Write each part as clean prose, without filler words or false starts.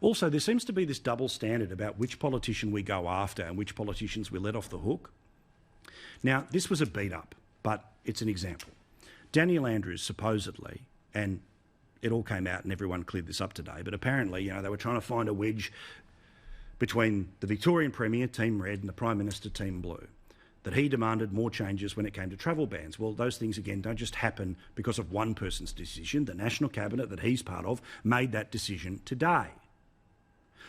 Also, there seems to be this double standard about which politician we go after and which politicians we let off the hook. Now, this was a beat-up, but it's an example. Daniel Andrews, supposedly, and it all came out and everyone cleared this up today, but apparently, they were trying to find a wedge between the Victorian Premier, Team Red, and the Prime Minister, Team Blue, that he demanded more changes when it came to travel bans. Well, those things, again, don't just happen because of one person's decision. The National Cabinet that he's part of made that decision today.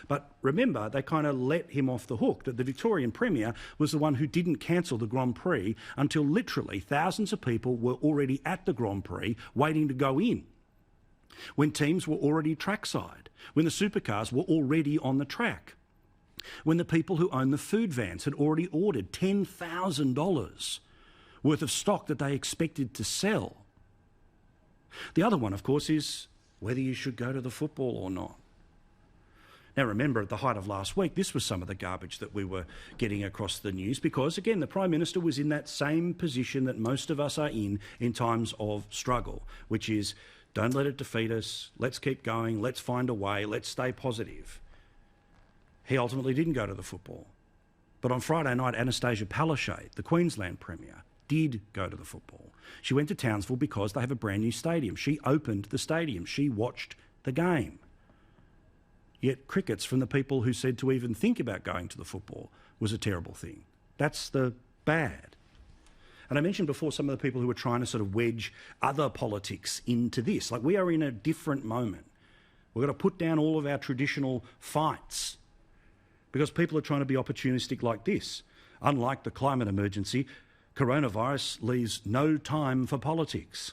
But remember, they kind of let him off the hook, that the Victorian Premier was the one who didn't cancel the Grand Prix until literally thousands of people were already at the Grand Prix waiting to go in, when teams were already trackside, when the supercars were already on the track, when the people who own the food vans had already ordered $10,000 worth of stock that they expected to sell. The other one, of course, is whether you should go to the football or not. Now, remember, at the height of last week, this was some of the garbage that we were getting across the news because, again, the Prime Minister was in that same position that most of us are in times of struggle, which is don't let it defeat us, let's keep going, let's find a way, let's stay positive. He ultimately didn't go to the football. But on Friday night, Annastacia, the Queensland Premier, did go to the football. She went to Townsville because they have a brand new stadium. She opened the stadium. She watched the game. Yet crickets from the people who said to even think about going to the football was a terrible thing. That's the bad. And I mentioned before some of the people who were trying to sort of wedge other politics into this. Like, we are in a different moment. We've got to put down all of our traditional fights because people are trying to be opportunistic like this. Unlike the climate emergency, coronavirus leaves no time for politics.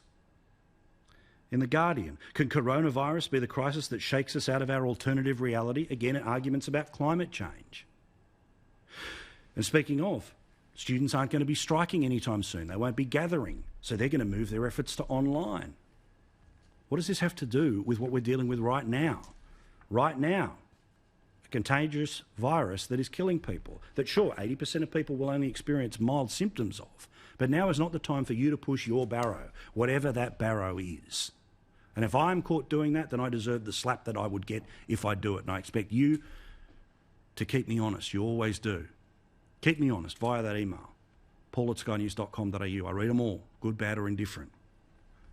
In The Guardian, can coronavirus be the crisis that shakes us out of our alternative reality? Again, arguments about climate change. And speaking of, students aren't going to be striking anytime soon. They won't be gathering, so they're going to move their efforts to online. What does this have to do with what we're dealing with right now? Right now, a contagious virus that is killing people, that sure, 80% of people will only experience mild symptoms of, but now is not the time for you to push your barrow, whatever that barrow is. And if I'm caught doing that, then I deserve the slap that I would get if I do it. And I expect you to keep me honest. You always do. Keep me honest via that email, paul@skynews.com.au. I read them all, good, bad or indifferent.